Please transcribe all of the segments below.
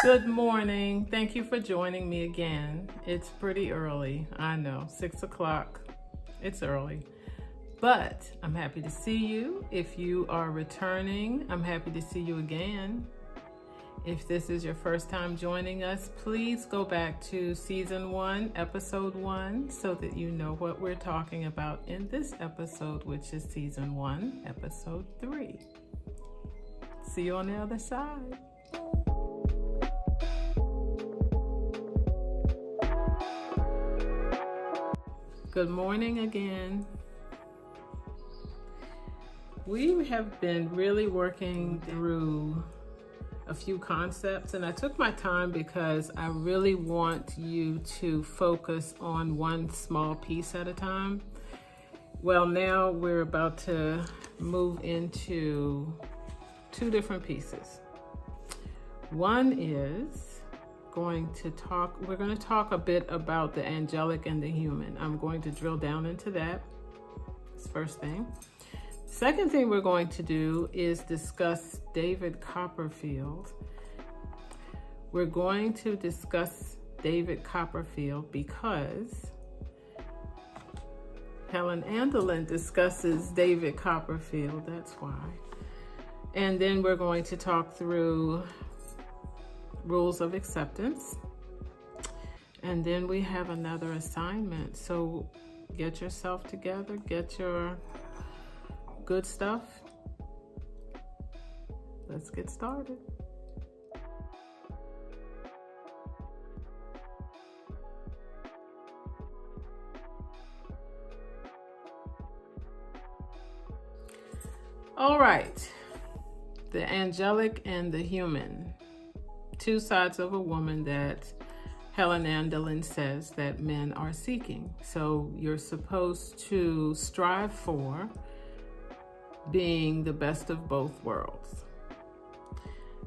Good morning. Thank you for joining me again. It's pretty early. I know, 6 o'clock. It's early. But I'm happy to see you. If you are returning, I'm happy to see you again. If this is your first time joining us, please go back to season 1, episode 1, so that you know what we're talking about in this episode, which is season 1, episode 3. See you on the other side. Good morning again. We have been really working through a few concepts, and I took my time because I really want you to focus on one small piece at a time. Well, now we're about to move into 2 different pieces. One is we're going to talk a bit about the angelic and the human. I'm going to drill down into that. That's the first thing. Second thing we're going to do is discuss David Copperfield. We're going to discuss David Copperfield because Helen Andelin discusses David Copperfield, that's why. And then we're going to talk through rules of acceptance. And then we have another assignment. So get yourself together, get your good stuff. Let's get started. All right. The angelic and the human. 2 sides of a woman that Helen Andelin says that men are seeking. So you're supposed to strive for being the best of both worlds.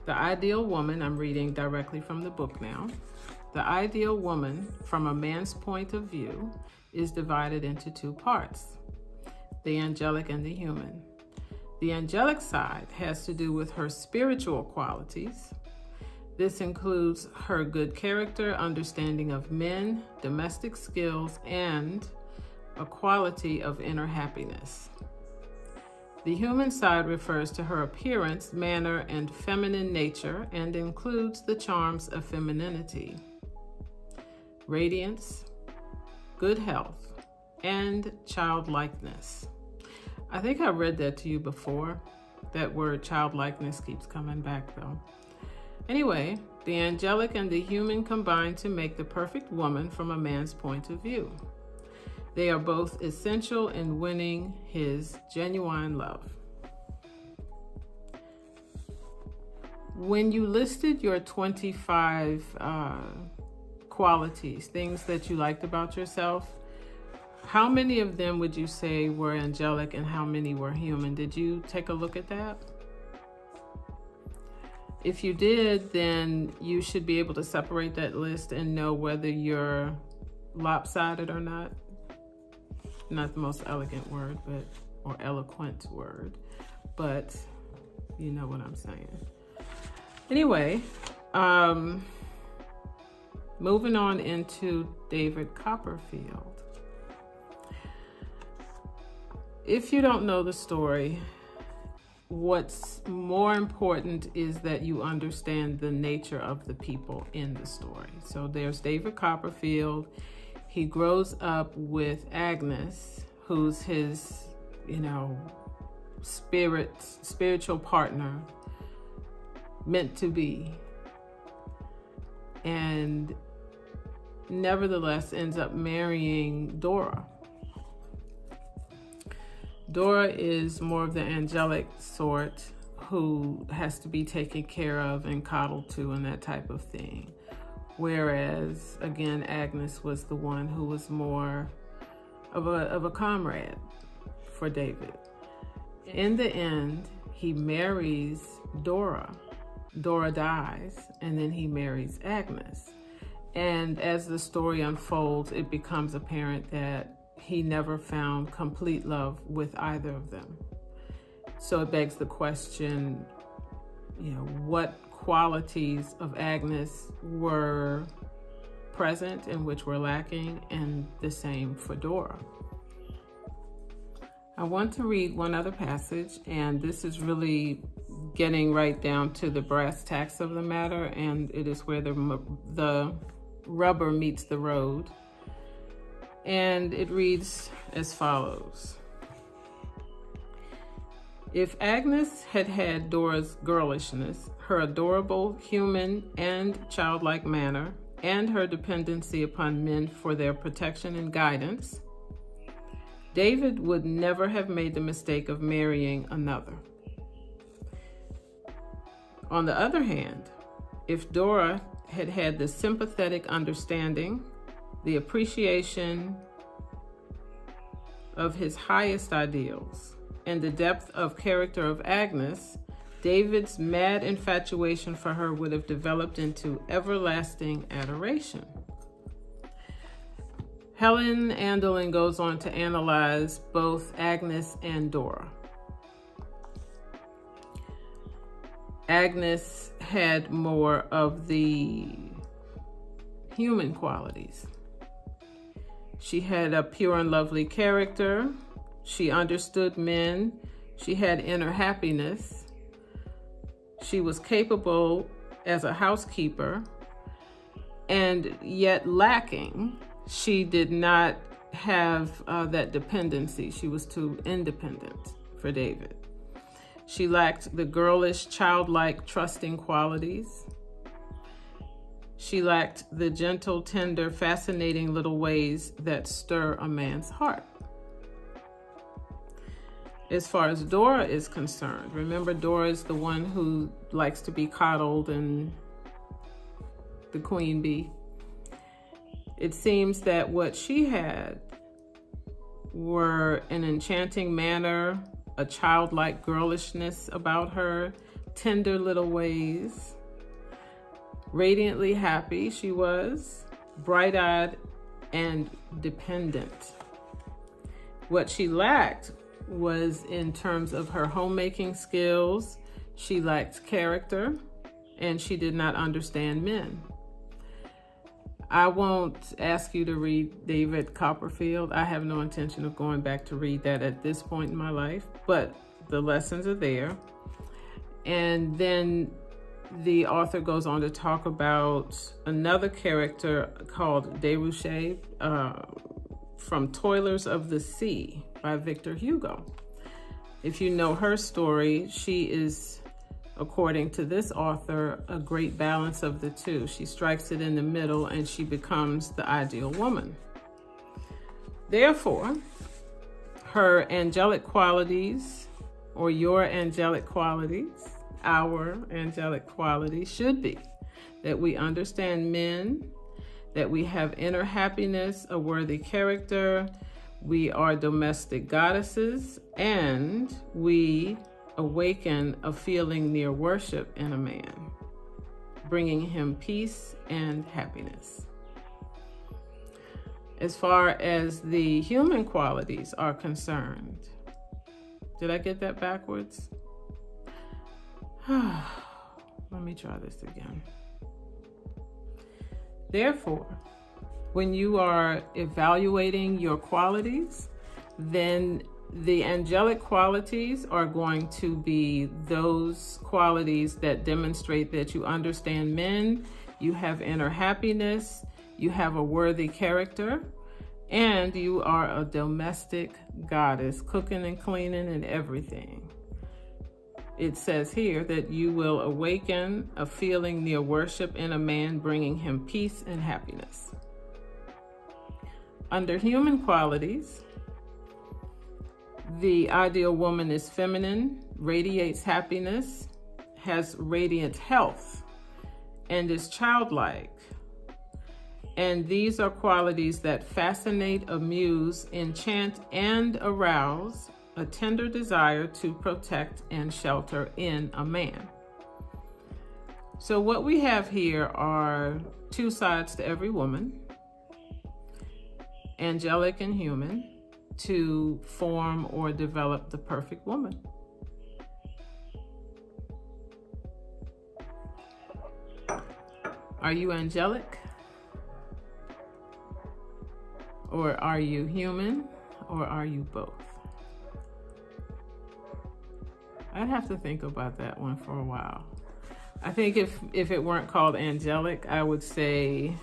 The ideal woman, I'm reading directly from the book now. The ideal woman, from a man's point of view, is divided into 2 parts, the angelic and the human. The angelic side has to do with her spiritual qualities. This includes her good character, understanding of men, domestic skills, and a quality of inner happiness. The human side refers to her appearance, manner, and feminine nature, and includes the charms of femininity, radiance, good health, and childlikeness. I think I read that to you before. That word childlikeness keeps coming back though. Anyway, the angelic and the human combine to make the perfect woman from a man's point of view. They are both essential in winning his genuine love. When you listed your 25 qualities, things that you liked about yourself, how many of them would you say were angelic and how many were human? Did you take a look at that? If you did, then you should be able to separate that list and know whether you're lopsided or not. Not the most elegant word, or eloquent word, but you know what I'm saying. Anyway, moving on into David Copperfield. If you don't know the story, what's more important is that you understand the nature of the people in the story. So there's David Copperfield. He grows up with Agnes, who's his, spiritual partner, meant to be. And nevertheless ends up marrying Dora. Dora is more of the angelic sort who has to be taken care of and coddled to and that type of thing. Whereas, again, Agnes was the one who was more of a comrade for David. In the end, he marries Dora. Dora dies, and then he marries Agnes. And as the story unfolds, it becomes apparent that he never found complete love with either of them. So it begs the question, what qualities of Agnes were present and which were lacking, and the same for Dora. I want to read one other passage, and this is really getting right down to the brass tacks of the matter, and it is where the rubber meets the road. And it reads as follows. If Agnes had had Dora's girlishness, her adorable human and childlike manner, and her dependency upon men for their protection and guidance, David would never have made the mistake of marrying another. On the other hand, if Dora had had the sympathetic understanding, the appreciation of his highest ideals, and the depth of character of Agnes, David's mad infatuation for her would have developed into everlasting adoration. Helen Andelin goes on to analyze both Agnes and Dora. Agnes had more of the human qualities. She had a pure and lovely character. She understood men. She had inner happiness. She was capable as a housekeeper, and yet lacking. She did not have that dependency. She was too independent for David. She lacked the girlish, childlike, trusting qualities. She lacked the gentle, tender, fascinating little ways that stir a man's heart. As far as Dora is concerned, remember Dora is the one who likes to be coddled and the queen bee. It seems that what she had were an enchanting manner, a childlike girlishness about her, tender little ways. Radiantly happy she was, bright-eyed and dependent. What she lacked was in terms of her homemaking skills. She lacked character, and she did not understand men. I won't ask you to read David Copperfield. I have no intention of going back to read that at this point in my life, but the lessons are there. And then the author goes on to talk about another character called Déruchette from Toilers of the Sea by Victor Hugo. If you know her story, she is, according to this author, a great balance of the two. She strikes it in the middle and she becomes the ideal woman. Therefore, her angelic qualities, or your angelic qualities, our angelic qualities, should be that we understand men, that we have inner happiness, a worthy character, we are domestic goddesses, and we awaken a feeling near worship in a man, bringing him peace and happiness. As far as the human qualities are concerned, did I get that backwards? Let me try this again. Therefore, when you are evaluating your qualities, then the angelic qualities are going to be those qualities that demonstrate that you understand men, you have inner happiness, you have a worthy character, and you are a domestic goddess, cooking and cleaning and everything. It says here that you will awaken a feeling near worship in a man, bringing him peace and happiness. Under human qualities, the ideal woman is feminine, radiates happiness, has radiant health, and is childlike. And these are qualities that fascinate, amuse, enchant, and arouse a tender desire to protect and shelter in a man. So what we have here are two sides to every woman, angelic and human, to form or develop the perfect woman. Are you angelic? Or are you human? Or are you both? I'd have to think about that one for a while. I think if it weren't called angelic, I would say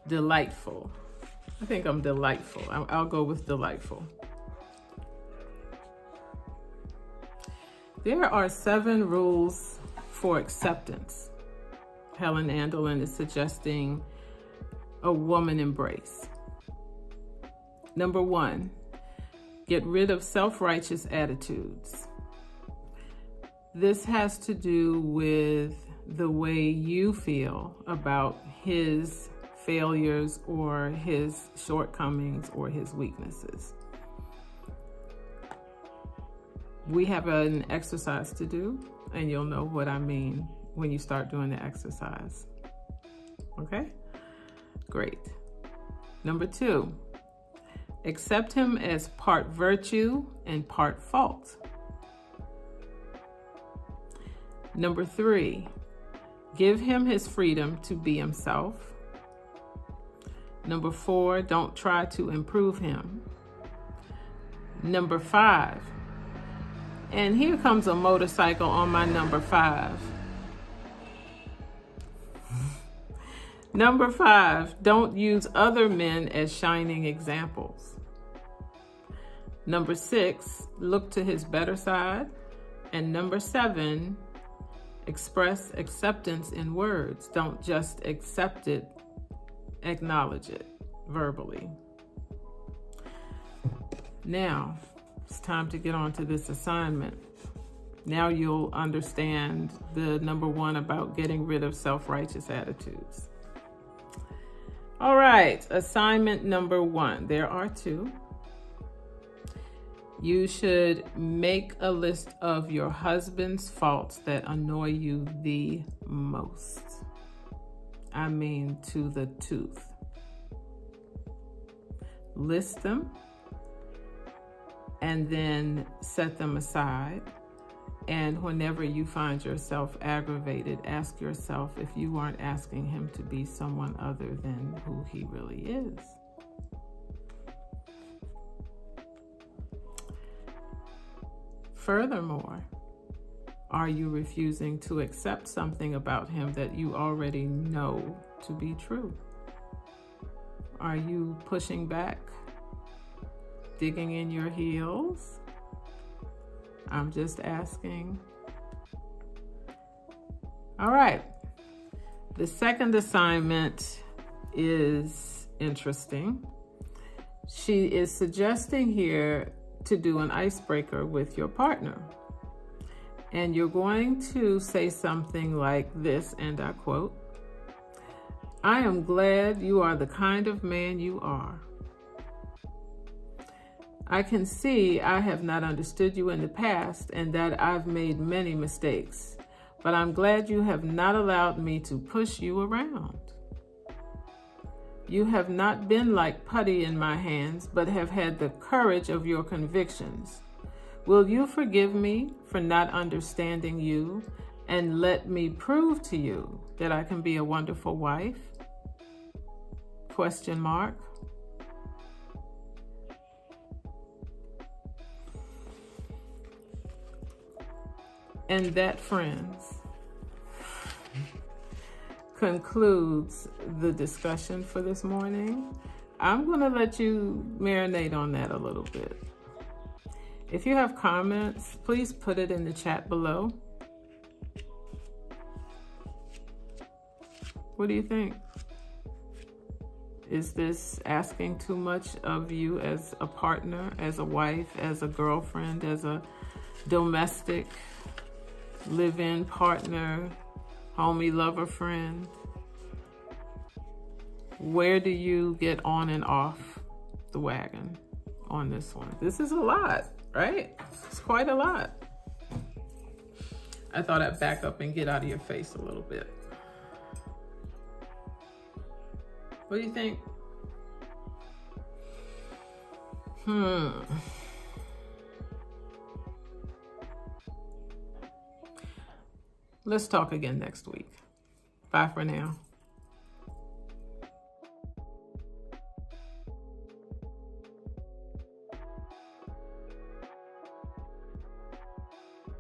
delightful. I think I'm delightful. I'll go with delightful. There are 7 rules for acceptance. Helen Andelin is suggesting a woman embrace. Number 1, get rid of self-righteous attitudes. This has to do with the way you feel about his failures or his shortcomings or his weaknesses. We have an exercise to do, and you'll know what I mean when you start doing the exercise. Okay? Great. Number 2, accept him as part virtue and part fault. Number 3, give him his freedom to be himself. Number 4, don't try to improve him. Number 5, and here comes a motorcycle on my number 5. Number 5, don't use other men as shining examples. Number 6, look to his better side. And number 7, express acceptance in words. Don't just accept it, acknowledge it verbally. Now, it's time to get on to this assignment. Now you'll understand the number 1 about getting rid of self-righteous attitudes. All right, assignment number 1. There are 2. You should make a list of your husband's faults that annoy you the most. I mean, to the tooth. List them and then set them aside. And whenever you find yourself aggravated, ask yourself if you aren't asking him to be someone other than who he really is. Furthermore, are you refusing to accept something about him that you already know to be true? Are you pushing back, digging in your heels? I'm just asking. All right. The second assignment is interesting. She is suggesting here to do an icebreaker with your partner. And you're going to say something like this, and I quote, "I am glad you are the kind of man you are. I can see I have not understood you in the past and that I've made many mistakes, but I'm glad you have not allowed me to push you around. You have not been like putty in my hands, but have had the courage of your convictions. Will you forgive me for not understanding you and let me prove to you that I can be a wonderful wife?" Question mark. And that, friends, concludes the discussion for this morning. I'm going to let you marinate on that a little bit. If you have comments, please put it in the chat below. What do you think? Is this asking too much of you as a partner, as a wife, as a girlfriend, as a domestic live-in partner, homie, lover, friend? Where do you get on and off the wagon on this one? This is a lot, right? It's quite a lot. I thought I'd back up and get out of your face a little bit. What do you think? Let's talk again next week. Bye for now.